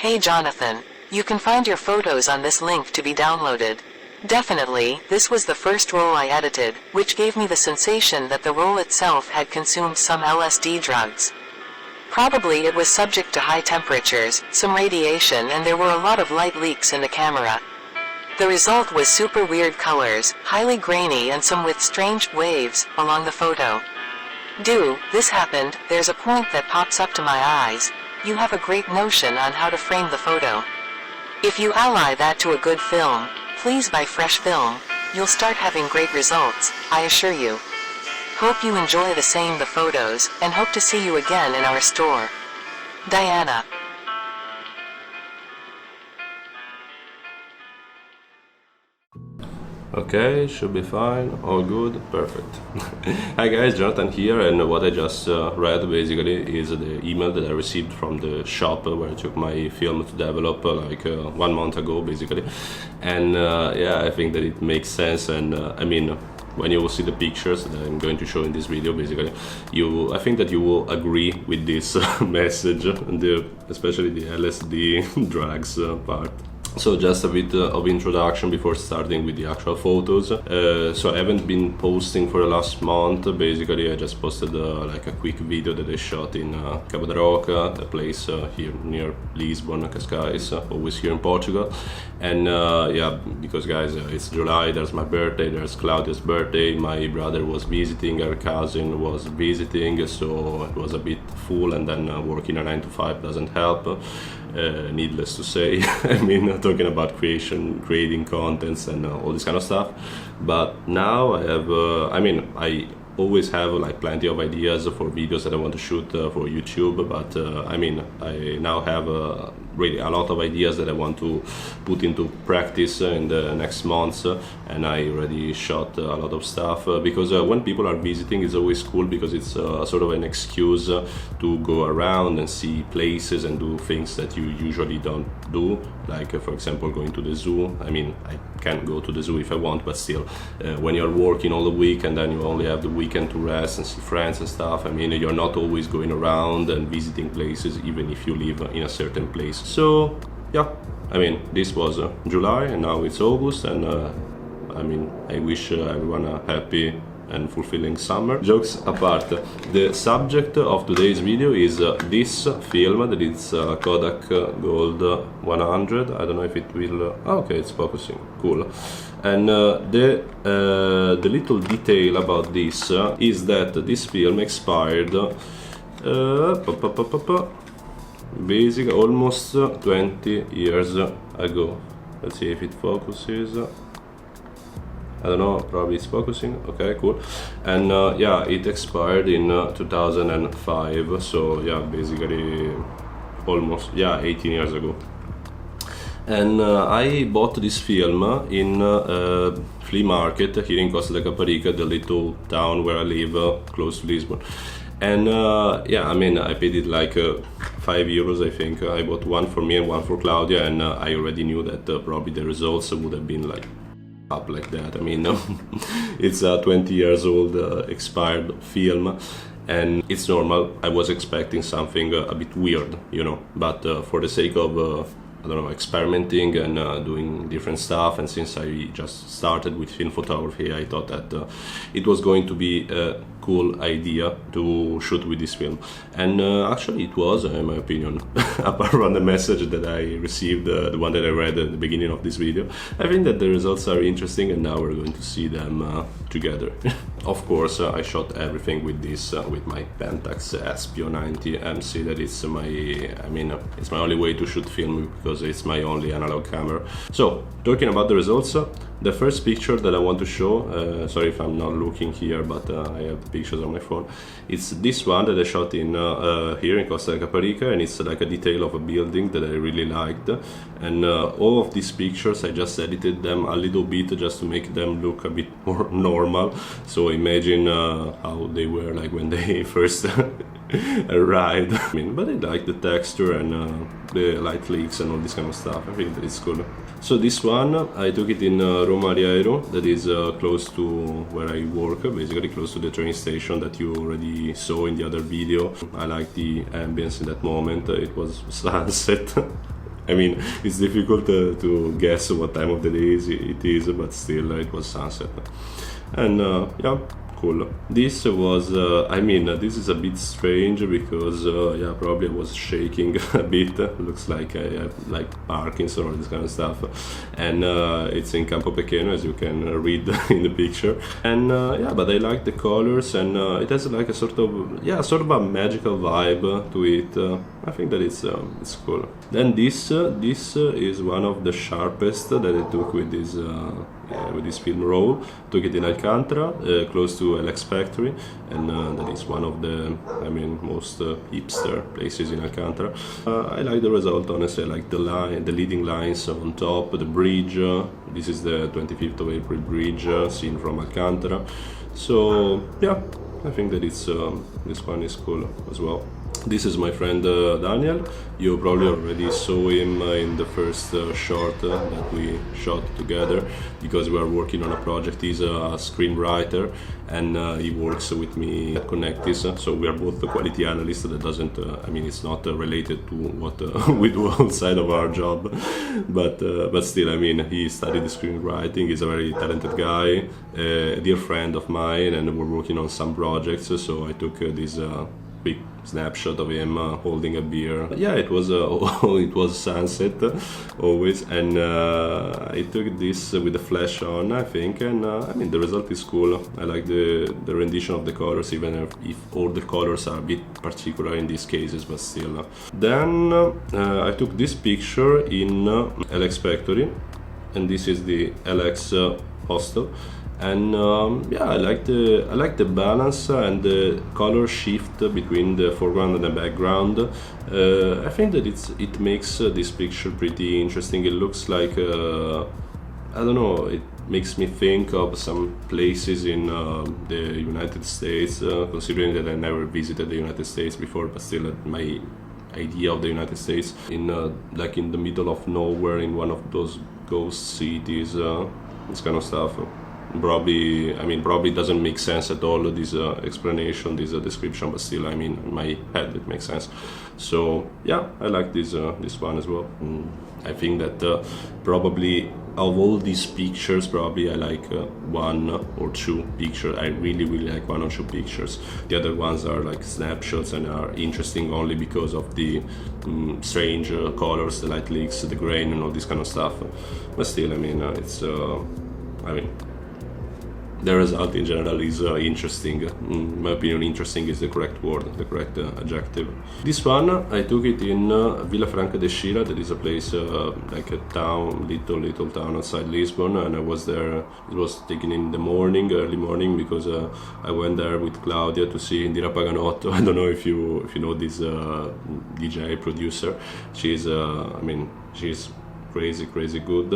Hey Jonathan, you can find your photos on this link to be downloaded. Definitely, this was the first roll I edited, which gave me the sensation that the roll itself had consumed some LSD drugs. Probably it was subject to high temperatures, some radiation, and there were a lot of light leaks in the camera. The result was super weird colors, highly grainy and some with strange waves along the photo. This happened, there's a point that pops up to my eyes. You have a great notion on how to frame the photo. If you ally that to a good film, please buy fresh film, you'll start having great results, I assure you. Hope you enjoy the photos, and hope to see you again in our store. Diana. Okay, should be fine, all good, perfect. Hi guys, Jonathan here, and what I just read basically is the email that I received from the shop where I took my film to develop like 1 month ago basically. And yeah, I think that it makes sense, and I mean, when you will see the pictures that I'm going to show in this video basically, I think that you will agree with this message, especially the LSD drugs part. So just a bit of introduction before starting with the actual photos. So I haven't been posting for the last month. Basically I just posted like a quick video that I shot in Cabo da Roca, a place here near Lisbon, Cascais, always here in Portugal. And yeah, because guys, it's July, there's my birthday, there's Claudia's birthday, my brother was visiting, her cousin was visiting, so it was a bit full, and then working a 9 to 5 doesn't help. Needless to say, I mean, talking about creating contents and all this kind of stuff. But now I have, I always have like plenty of ideas for videos that I want to shoot for YouTube, but I mean, I now have really a lot of ideas that I want to put into practice in the next months, and I already shot a lot of stuff because when people are visiting, it's always cool because it's sort of an excuse to go around and see places and do things that you usually don't do, like for example going to the zoo. I mean, I can go to the zoo if I want, but still, when you're working all the week and then you only have the weekend to rest and see friends and stuff, I mean, you're not always going around and visiting places even if you live in a certain place. So yeah, I mean, this was July and now it's August, and I mean, I wish everyone a happy and fulfilling summer. Jokes apart, the subject of today's video is this film that is Kodak Gold 100. I don't know if it will... okay, it's focusing, cool. And the little detail about this is that this film expired basically almost 20 years ago. Let's see if it focuses. I don't know, probably it's focusing. Okay, cool. And yeah, it expired in 2005, so yeah, basically almost, yeah, 18 years ago. And I bought this film in a flea market here in Costa de Caparica, the little town where I live, close to Lisbon. And yeah, I mean, I paid it like 5 euros, I think. I bought one for me and one for Claudia, and I already knew that probably the results would have been like up like that. I mean, it's a 20 years old expired film, and it's normal. I was expecting something a bit weird, you know, but for the sake of I don't know, experimenting and doing different stuff, and since I just started with film photography, I thought that it was going to be a cool idea to shoot with this film. And actually it was, in my opinion, apart from the message that I received, the one that I read at the beginning of this video. I think that the results are interesting, and now we're going to see them together. Of course, I shot everything with this, with my Pentax ESPIO 90 MC. That is my, I mean, it's my only way to shoot film because it's my only analog camera. So, talking about the results, the first picture that I want to show, sorry if I'm not looking here, but I have the pictures on my phone. It's this one that I shot in here in Costa de Caparica, and it's like a detail of a building that I really liked. And all of these pictures, I just edited them a little bit just to make them look a bit more normal. So imagine how they were like when they first arrived. I mean, but I like the texture and the light leaks and all this kind of stuff. I think that it's cool. So this one, I took it in Roma Riairo, that is close to where I work, basically close to the train station that you already saw in the other video. I like the ambience in that moment. It was sunset. I mean, it's difficult to guess what time of the day it is, but still it was sunset. And yeah, cool. This was, I mean, this is a bit strange because, yeah, probably I was shaking a bit. Looks like I have like Parkinson or this kind of stuff. And it's in Campo Pequeno, as you can read in the picture. And yeah, but I like the colors, and it has like a sort of, yeah, sort of a magical vibe to it. I think that it's cool. Then this is one of the sharpest that I took with this film roll. Took it in Alcantara, close to LX Factory, and that is one of the, I mean, most hipster places in Alcantara. I like the result, honestly. I like the leading lines on top, the bridge. This is the 25th of April bridge seen from Alcantara. So yeah, I think that it's this one is cool as well. This is my friend Daniel. You probably already saw him in the first short that we shot together, because we are working on a project. He's a screenwriter, and he works with me at Connectis. So we are both the quality analysts. That doesn't, I mean, it's not related to what we do outside of our job, but still, I mean, he studied screenwriting. He's a very talented guy, a dear friend of mine, and we're working on some projects. So I took this big snapshot of him holding a beer. But yeah, it was it was sunset always, and I took this with the flash on, I think, and I mean, the result is cool. I like the rendition of the colors, even if all the colors are a bit particular in these cases, but still. Then I took this picture in LX Factory, and this is the LX hostel. And yeah, I like the balance and the color shift between the foreground and the background. I think that it makes this picture pretty interesting. It looks like I don't know. It makes me think of some places in the United States. Considering that I never visited the United States before, but still my idea of the United States in like in the middle of nowhere, in one of those ghost cities, this kind of stuff. Probably, I mean, probably doesn't make sense at all, this explanation, this description, but still, I mean, in my head it makes sense. So yeah, I like this one as well. I think that probably of all these pictures, probably I like one or two pictures. I really like one or two pictures. The other ones are like snapshots and are interesting only because of the strange colors, the light leaks, the grain, and all this kind of stuff. But still, I mean, it's I mean, the result in general is interesting. In my opinion, interesting is the correct word, the correct adjective. This one, I took it in Villafranca de Xira. That is a place like a town, little town outside Lisbon, and I was there. It was taken in the morning, early morning, because I went there with Claudia to see Indira Paganotto. I don't know if you know this DJ producer. She's I mean, she's crazy good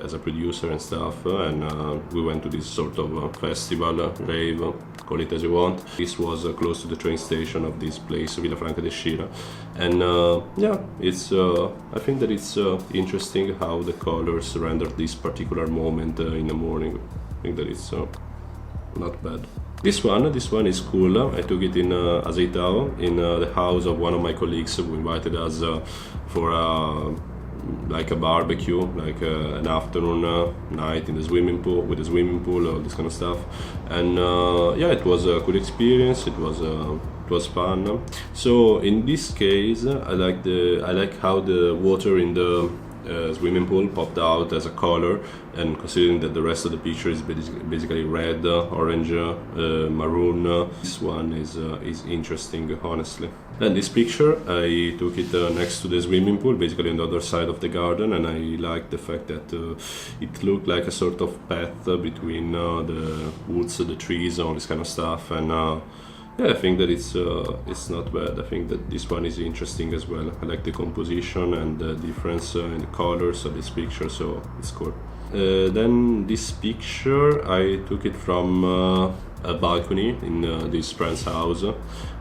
as a producer and stuff, and we went to this sort of festival, rave, call it as you want. This was close to the train station of this place, Villafranca de Xira, and yeah, it's I think that it's interesting how the colors render this particular moment in the morning. I think that it's not bad. This one is cool. I took it in Azeitao, in the house of one of my colleagues who invited us for like a barbecue, like an afternoon night in the swimming pool, with a swimming pool, all this kind of stuff. And yeah, it was a good experience. It was fun. So in this case, I like how the water in the swimming pool popped out as a color, and considering that the rest of the picture is basically red, orange, maroon, this one is interesting, honestly. And this picture, I took it next to the swimming pool, basically on the other side of the garden, and I like the fact that it looked like a sort of path between the woods, the trees, all this kind of stuff, and yeah, I think that it's not bad. I think that this one is interesting as well. I like the composition and the difference in the colors of this picture, so it's cool. Then this picture, I took it from a balcony in this friend's house,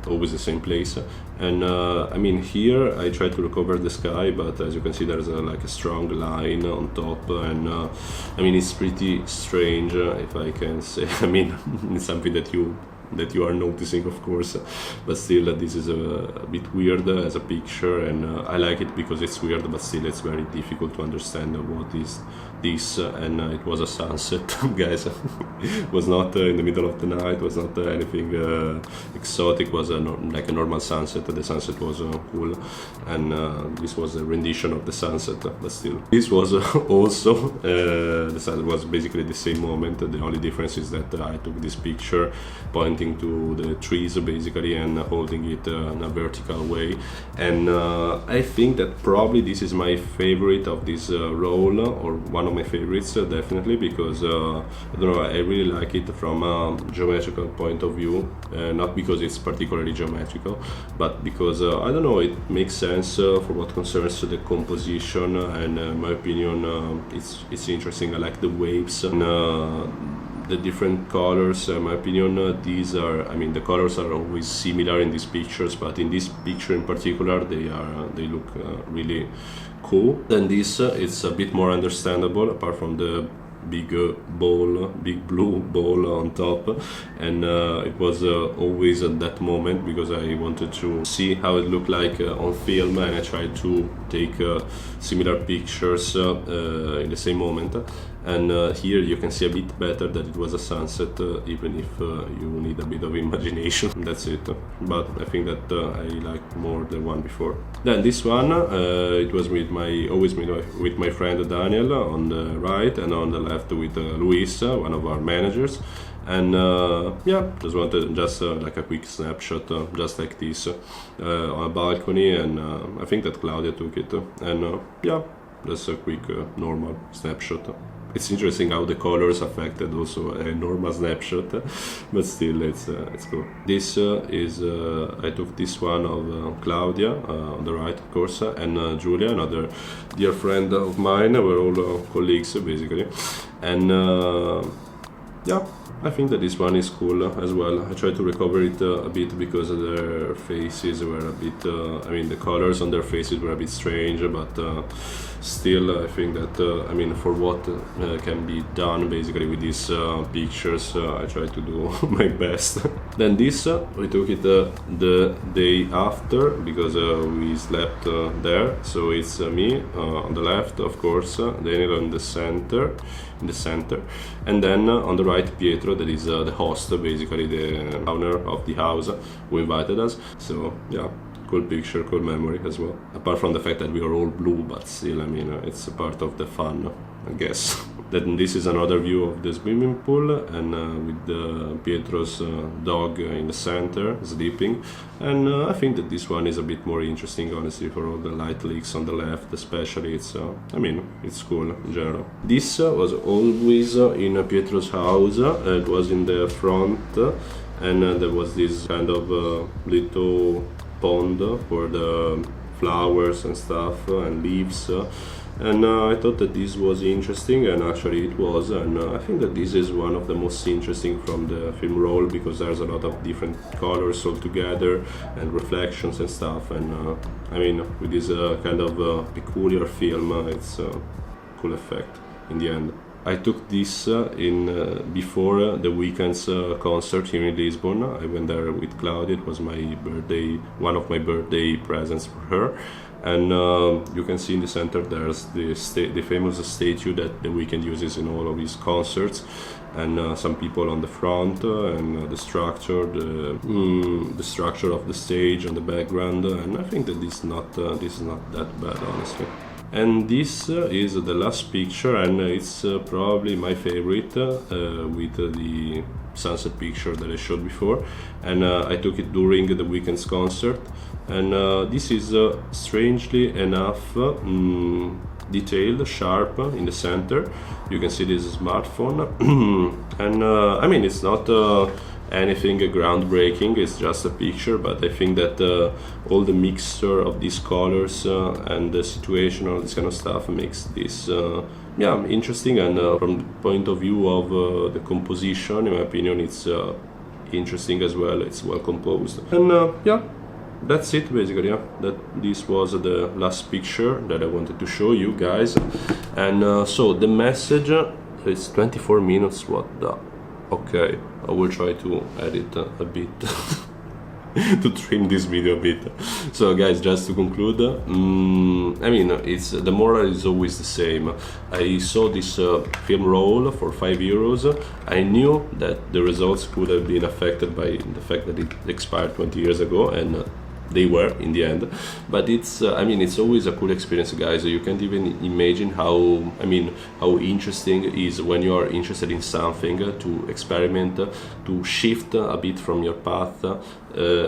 always the same place. And I mean, here I tried to recover the sky, but as you can see, there's like a strong line on top, and I mean, it's pretty strange, if I can say. I mean, it's something that you that you are noticing, of course, but still this is a bit weird as a picture, and I like it because it's weird, but still it's very difficult to understand what is this. And it was a sunset, guys. It was not in the middle of the night, was not anything exotic, was like a normal sunset. The sunset was cool, and this was a rendition of the sunset, but still this was also the sunset was basically the same moment. The only difference is that I took this picture pointing to the trees basically and holding it in a vertical way, and I think that probably this is my favorite of this roll, or one of my favorites, definitely, because I don't know, I really like it from a geometrical point of view, not because it's particularly geometrical, but because I don't know, it makes sense for what concerns the composition, and in my opinion it's interesting. I like the waves and the different colors. In my opinion, these are, I mean, the colors are always similar in these pictures, but in this picture in particular they look really cool. Then this it's a bit more understandable, apart from the big blue ball on top, and it was always at that moment because I wanted to see how it looked like on film, and I tried to take similar pictures in the same moment. And here you can see a bit better that it was a sunset, even if you need a bit of imagination. That's it. But I think that I like more the one before. Then this one, it was always with my friend Daniel on the right, and on the left with Luis, one of our managers. And yeah, just wanted like a quick snapshot, just like this, on a balcony, and I think that Claudia took it, and yeah, just a quick normal snapshot. It's interesting how the colors affected also a normal snapshot, but still it's cool. This is I took this one of Claudia on the right, of course, and Julia, another dear friend of mine. We're all colleagues basically, and yeah, I think that this one is cool as well. I tried to recover it a bit because their faces were a bit, I mean, the colors on their faces were a bit strange, but still I think that, I mean, for what can be done basically with these pictures, I tried to do my best. Then this, we took it the day after because we slept there. So it's me on the left, of course, Daniel in the center, and then on the right Pietro, that is the host, basically the owner of the house who invited us. So yeah, cool picture, cool memory as well, apart from the fact that we are all blue, but still, I mean, it's a part of the fun, I guess. Then this is another view of the swimming pool, and with Pietro's dog in the center sleeping, and I think that this one is a bit more interesting, honestly, for all the light leaks on the left especially. It's I mean, it's cool in general. This was always in Pietro's house. It was in the front, and there was this kind of little pond for the flowers and stuff and leaves, and I thought that this was interesting, and actually it was, and I think that this is one of the most interesting from the film roll because there's a lot of different colors all together and reflections and stuff, and I mean, with this kind of peculiar film, it's a cool effect in the end. I took this before the Weeknd's concert here in Lisbon. I went there with Claudia. It was my birthday, one of my birthday presents for her. And you can see in the center there's the famous statue that the Weeknd uses in all of his concerts, and some people on the front, and the structure of the stage and the background. And I think that this is not that bad, honestly. And this is the last picture, and it's probably my favorite, with the sunset picture that I showed before, and I took it during the Weeknd's concert, and this is strangely enough detailed, sharp in the center. You can see this smartphone, and I mean, it's not anything groundbreaking, it's just a picture, but I think that all the mixture of these colors and the situation, all this kind of stuff makes this yeah, interesting, and from the point of view of the composition, in my opinion, it's interesting as well. It's well composed, and yeah, that's it basically. Yeah, this was the last picture that I wanted to show you guys, and so the message is 24 minutes. What the Okay, I will try to edit a bit to trim this video a bit. So guys, just to conclude, I mean, it's the moral is always the same. I saw this film roll for €5. I knew that the results could have been affected by the fact that it expired 20 years ago, and they were in the end, but it's I mean, it's always a cool experience, guys. You can't even imagine how, I mean, how interesting it is when you are interested in something to experiment, to shift a bit from your path.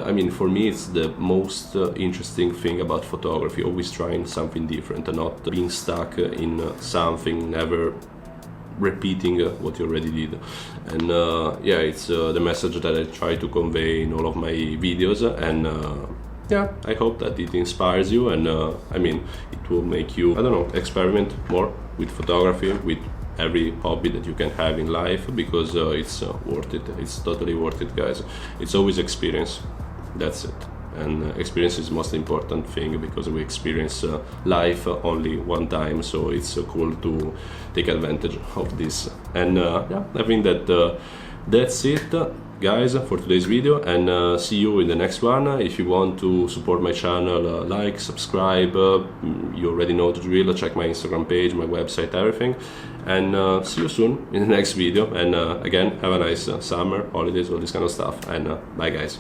I mean, for me, it's the most interesting thing about photography, always trying something different and not being stuck in something, never repeating what you already did. And yeah, it's the message that I try to convey in all of my videos, and yeah, I hope that it inspires you, and I mean, it will make you, I don't know, experiment more with photography, with every hobby that you can have in life, because it's worth it. It's totally worth it, guys. It's always experience, that's it. And experience is the most important thing, because we experience life only one time, so it's cool to take advantage of this. And yeah, I think that that's it, guys, for today's video, and see you in the next one. If you want to support my channel, like, subscribe, you already know the drill. Check my Instagram page, my website, everything, and see you soon in the next video. And again, have a nice summer, holidays, all this kind of stuff, and bye, guys.